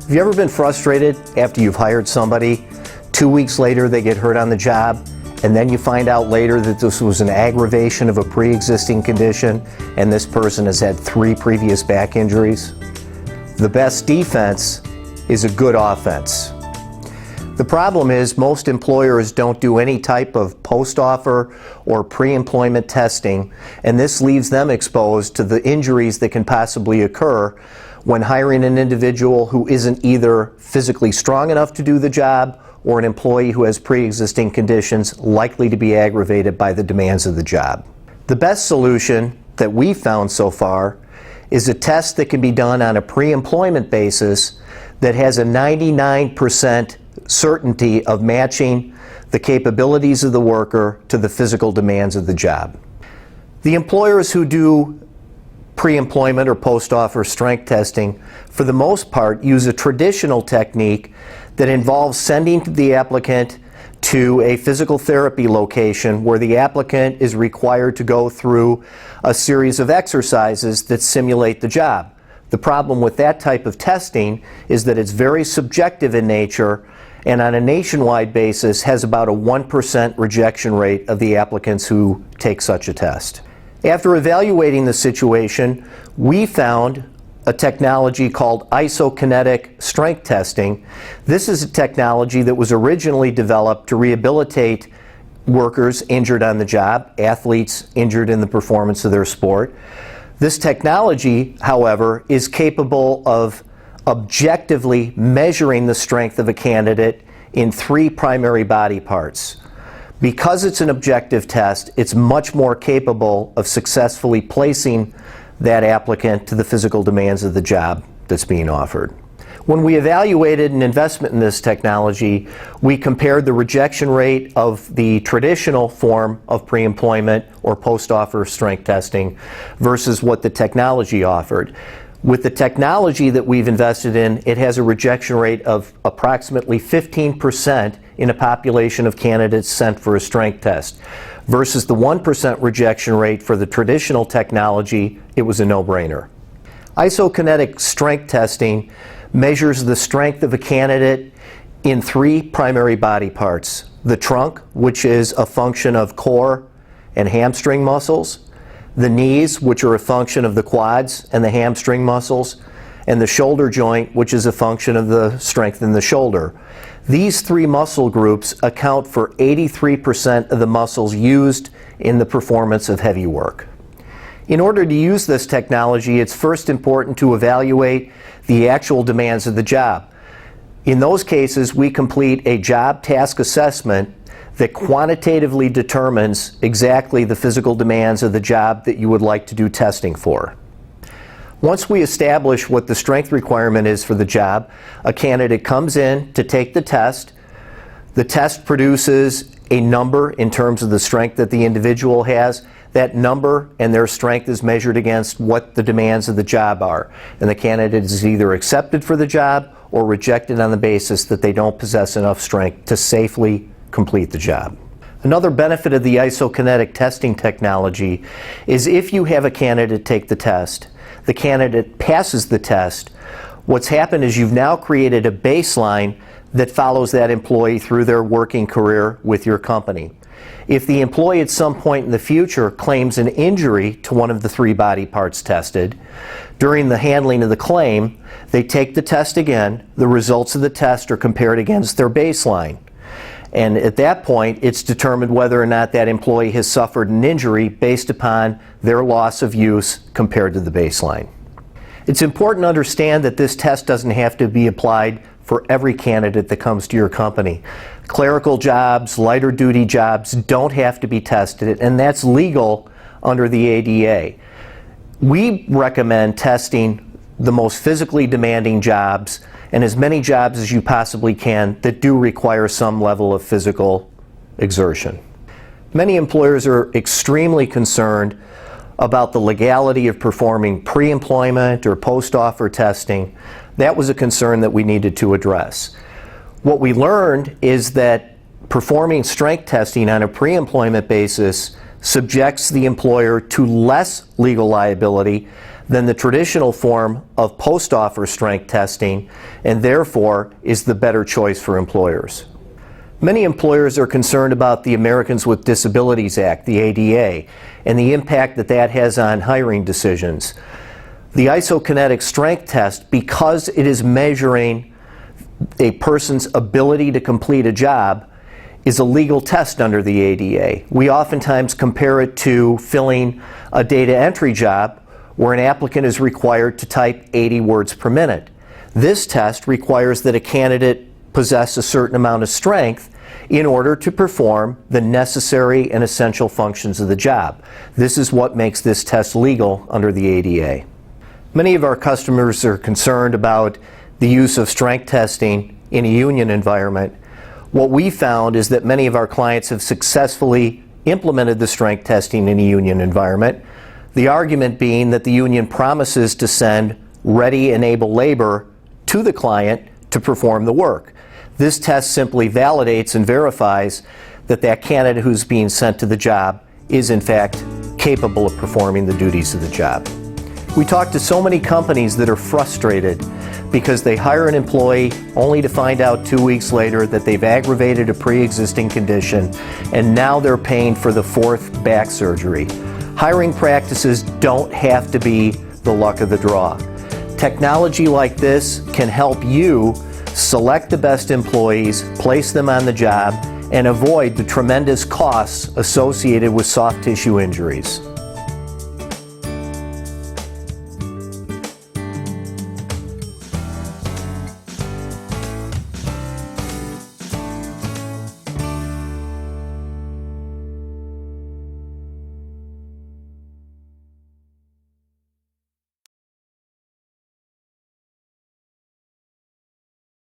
Have you ever been frustrated after you've hired somebody, 2 weeks later they get hurt on the job, and then you find out later that this was an aggravation of a pre-existing condition and this person has had 3 previous back injuries? The best defense is a good offense. The problem is most employers don't do any type of post-offer or pre-employment testing, and this leaves them exposed to the injuries that can possibly occur when hiring an individual who isn't either physically strong enough to do the job or an employee who has pre-existing conditions likely to be aggravated by the demands of the job. The best solution that we've found so far is a test that can be done on a pre-employment basis that has a 99% certainty of matching the capabilities of the worker to the physical demands of the job. The employers who do pre-employment or post-offer strength testing, for the most part, use a traditional technique that involves sending the applicant to a physical therapy location where the applicant is required to go through a series of exercises that simulate the job. The problem with that type of testing is that it's very subjective in nature and on a nationwide basis has about a 1% rejection rate of the applicants who take such a test. After evaluating the situation, we found a technology called isokinetic strength testing. This is a technology that was originally developed to rehabilitate workers injured on the job, athletes injured in the performance of their sport. This technology, however, is capable of objectively measuring the strength of a candidate in 3 primary body parts. Because it's an objective test, it's much more capable of successfully placing that applicant to the physical demands of the job that's being offered. When we evaluated an investment in this technology, we compared the rejection rate of the traditional form of pre-employment or post-offer strength testing versus what the technology offered. With the technology that we've invested in, it has a rejection rate of approximately 15% in a population of candidates sent for a strength test. Versus the 1% rejection rate for the traditional technology, it was a no-brainer. Isokinetic strength testing measures the strength of a candidate in 3 primary body parts. The trunk, which is a function of core and hamstring muscles, the knees, which are a function of the quads and the hamstring muscles, and the shoulder joint, which is a function of the strength in the shoulder. These 3 muscle groups account for 83% of the muscles used in the performance of heavy work. In order to use this technology, it's first important to evaluate the actual demands of the job. In those cases, we complete a job task assessment that quantitatively determines exactly the physical demands of the job that you would like to do testing for. Once we establish what the strength requirement is for the job, a candidate comes in to take the test. The test produces a number in terms of the strength that the individual has. That number and their strength is measured against what the demands of the job are. And the candidate is either accepted for the job or rejected on the basis that they don't possess enough strength to safely complete the job. Another benefit of the isokinetic testing technology is if you have a candidate take the test, the candidate passes the test, what's happened is you've now created a baseline that follows that employee through their working career with your company. If the employee at some point in the future claims an injury to one of the 3 body parts tested, during the handling of the claim, they take the test again, the results of the test are compared against their baseline. And at that point, it's determined whether or not that employee has suffered an injury based upon their loss of use compared to the baseline. It's important to understand that this test doesn't have to be applied for every candidate that comes to your company. Clerical jobs, lighter duty jobs don't have to be tested, and that's legal under the ADA. We recommend testing the most physically demanding jobs and as many jobs as you possibly can that do require some level of physical exertion. Many employers are extremely concerned about the legality of performing pre-employment or post-offer testing. That was a concern that we needed to address. What we learned is that performing strength testing on a pre-employment basis subjects the employer to less legal liability than the traditional form of post-offer strength testing, and therefore is the better choice for employers. Many employers are concerned about the Americans with Disabilities Act, the ADA, and the impact that that has on hiring decisions. The isokinetic strength test, because it is measuring a person's ability to complete a job, is a legal test under the ADA. We oftentimes compare it to filling a data entry job where an applicant is required to type 80 words per minute. This test requires that a candidate possess a certain amount of strength in order to perform the necessary and essential functions of the job. This is what makes this test legal under the ADA. Many of our customers are concerned about the use of strength testing in a union environment. What we found is that many of our clients have successfully implemented the strength testing in a union environment, the argument being that the union promises to send ready and able labor to the client to perform the work. This test simply validates and verifies that that candidate who's being sent to the job is in fact capable of performing the duties of the job. We talk to so many companies that are frustrated because they hire an employee only to find out 2 weeks later that they've aggravated a pre-existing condition and now they're paying for the 4th back surgery. Hiring practices don't have to be the luck of the draw. Technology like this can help you select the best employees, place them on the job, and avoid the tremendous costs associated with soft tissue injuries.